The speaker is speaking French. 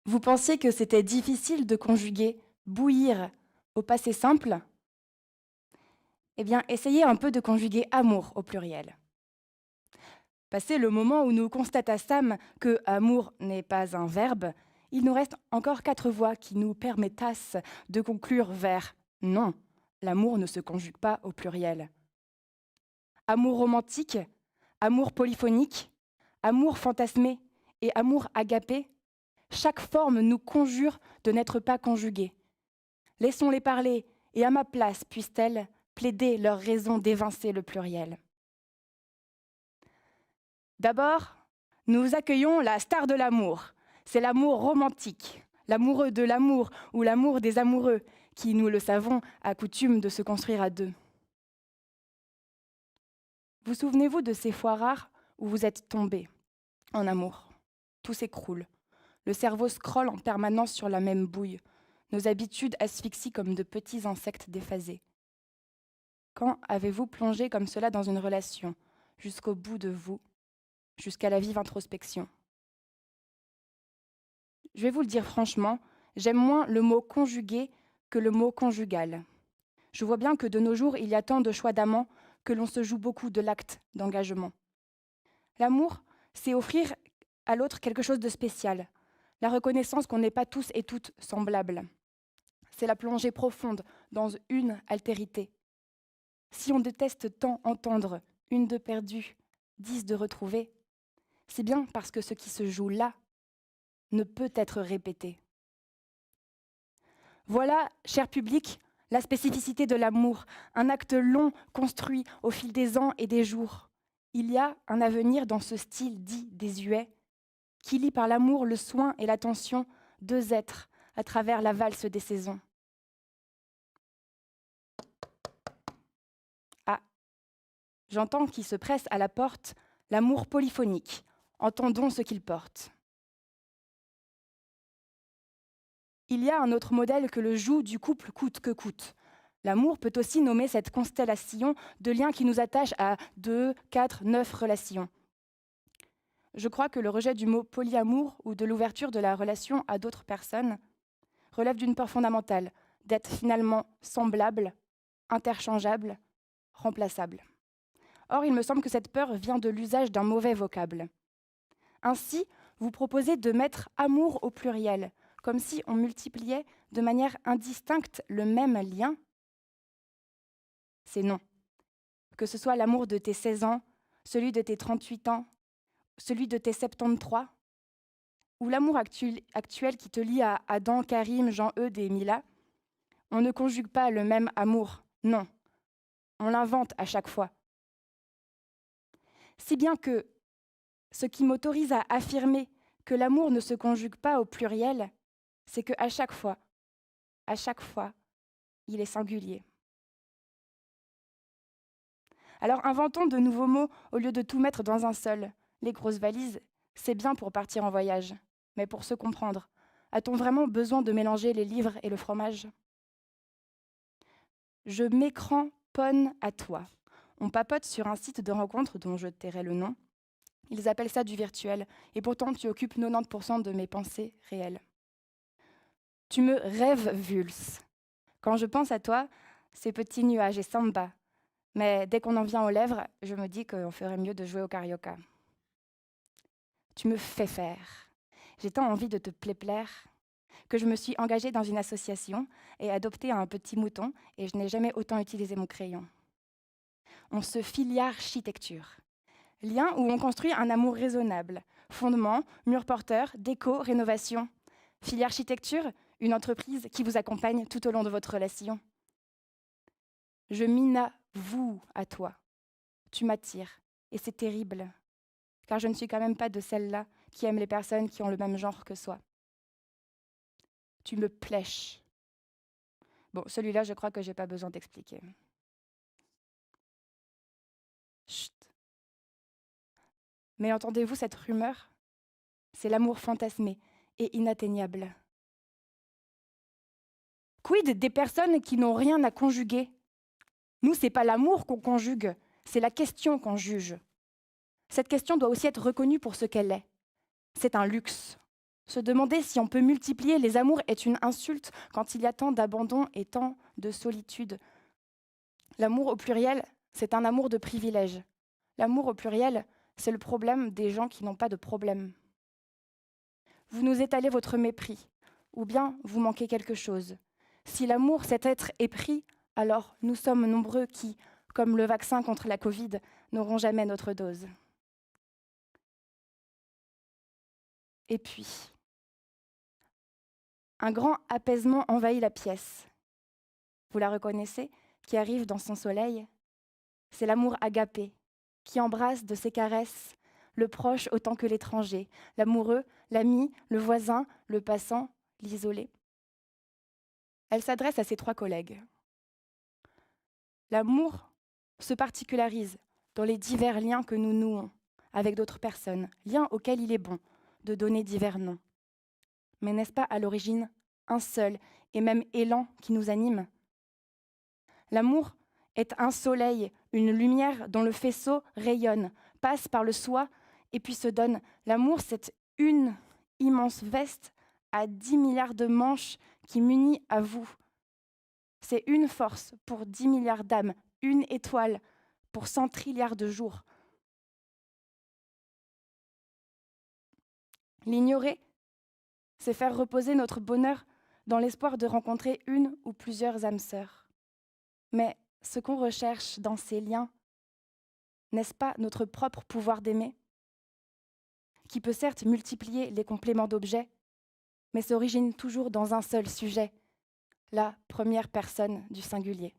Vous pensiez que c'était difficile de conjuguer bouillir au passé simple? Eh bien, essayez un peu de conjuguer amour au pluriel. Passé le moment où nous constatassâmes que amour n'est pas un verbe, il nous reste encore 4 voix qui nous permettassent de conclure vers non, l'amour ne se conjugue pas au pluriel. Amour romantique, amour polyphonique, amour fantasmé et amour agapé, chaque forme nous conjure de n'être pas conjuguées. Laissons-les parler, et à ma place puissent-elles plaider leur raison d'évincer le pluriel. D'abord, nous accueillons la star de l'amour. C'est l'amour romantique, l'amoureux de l'amour ou l'amour des amoureux, qui, nous le savons, a coutume de se construire à deux. Vous souvenez-vous de ces fois rares où vous êtes tombés en amour? Tout s'écroule. Le cerveau scrolle en permanence sur la même bouille. Nos habitudes asphyxient comme de petits insectes déphasés. Quand avez-vous plongé comme cela dans une relation, jusqu'au bout de vous, jusqu'à la vive introspection? Je vais vous le dire franchement, j'aime moins le mot conjugué que le mot conjugal. Je vois bien que de nos jours, il y a tant de choix d'amants que l'on se joue beaucoup de l'acte d'engagement. L'amour, c'est offrir à l'autre quelque chose de spécial, la reconnaissance qu'on n'est pas tous et toutes semblables. C'est la plongée profonde dans une altérité. Si on déteste tant entendre une de perdue, 10 de retrouvée, c'est bien parce que ce qui se joue là ne peut être répété. Voilà, cher public, la spécificité de l'amour, un acte long construit au fil des ans et des jours. Il y a un avenir dans ce style dit désuet, qui lie par l'amour le soin et l'attention deux êtres à travers la valse des saisons. Ah, j'entends qui se presse à la porte l'amour polyphonique. Entendons ce qu'il porte. Il y a un autre modèle que le joug du couple coûte que coûte. L'amour peut aussi nommer cette constellation de liens qui nous attachent à 2, 4, 9 relations. Je crois que le rejet du mot polyamour ou de l'ouverture de la relation à d'autres personnes relève d'une peur fondamentale, d'être finalement semblable, interchangeable, remplaçable. Or, il me semble que cette peur vient de l'usage d'un mauvais vocable. Ainsi, vous proposez de mettre amour au pluriel, comme si on multipliait de manière indistincte le même lien. C'est non. Que ce soit l'amour de tes 16 ans, celui de tes 38 ans, celui de tes 73, ou l'amour actuel qui te lie à Adam, Karim, Jean-Eudes et Mila, on ne conjugue pas le même amour, non. On l'invente à chaque fois. Si bien que ce qui m'autorise à affirmer que l'amour ne se conjugue pas au pluriel, c'est qu'à chaque fois, il est singulier. Alors inventons de nouveaux mots au lieu de tout mettre dans un seul. Les grosses valises, c'est bien pour partir en voyage, mais pour se comprendre, a-t-on vraiment besoin de mélanger les livres et le fromage? Je m'écramponne à toi. On papote sur un site de rencontre dont je tairai le nom. Ils appellent ça du virtuel, et pourtant tu occupes 90% de mes pensées réelles. Tu me rêves vulse. Quand je pense à toi, ces petits nuages et samba. Mais dès qu'on en vient aux lèvres, je me dis qu'on ferait mieux de jouer au carioca. Tu me fais faire. J'ai tant envie de te plaire que je me suis engagée dans une association et adopté un petit mouton, et je n'ai jamais autant utilisé mon crayon. On se filiarchitecture. Lien où on construit un amour raisonnable. Fondement, mur porteur, déco, rénovation. Filiarchitecture, une entreprise qui vous accompagne tout au long de votre relation. Je m'inavoue à toi. Tu m'attires, et c'est terrible, car je ne suis quand même pas de celles-là qui aiment les personnes qui ont le même genre que soi. Tu me plèches. Bon, celui-là, je crois que j'ai pas besoin d'expliquer. Chut. Mais entendez-vous cette rumeur? C'est l'amour fantasmé et inatteignable. Quid des personnes qui n'ont rien à conjuguer? Nous, c'est pas l'amour qu'on conjugue, c'est la question qu'on juge. Cette question doit aussi être reconnue pour ce qu'elle est. C'est un luxe. Se demander si on peut multiplier les amours est une insulte quand il y a tant d'abandon et tant de solitude. L'amour au pluriel, c'est un amour de privilège. L'amour au pluriel, c'est le problème des gens qui n'ont pas de problème. Vous nous étalez votre mépris, ou bien vous manquez quelque chose. Si l'amour, c'est être épris, alors nous sommes nombreux qui, comme le vaccin contre la Covid, n'auront jamais notre dose. Et puis, un grand apaisement envahit la pièce. Vous la reconnaissez, qui arrive dans son soleil? C'est l'amour agapé, qui embrasse de ses caresses le proche autant que l'étranger, l'amoureux, l'ami, le voisin, le passant, l'isolé. Elle s'adresse à ses 3 collègues. L'amour se particularise dans les divers liens que nous nouons avec d'autres personnes, liens auxquels il est bon de donner divers noms. Mais n'est-ce pas à l'origine un seul et même élan qui nous anime? L'amour est un soleil, une lumière dont le faisceau rayonne, passe par le soi et puis se donne. L'amour, c'est une immense veste à 10 milliards de manches qui m'unit à vous. C'est une force pour 10 milliards d'âmes, une étoile pour 100 trilliards de jours. L'ignorer, c'est faire reposer notre bonheur dans l'espoir de rencontrer une ou plusieurs âmes sœurs. Mais ce qu'on recherche dans ces liens, n'est-ce pas notre propre pouvoir d'aimer, qui peut certes multiplier les compléments d'objets, mais s'origine toujours dans un seul sujet, la première personne du singulier.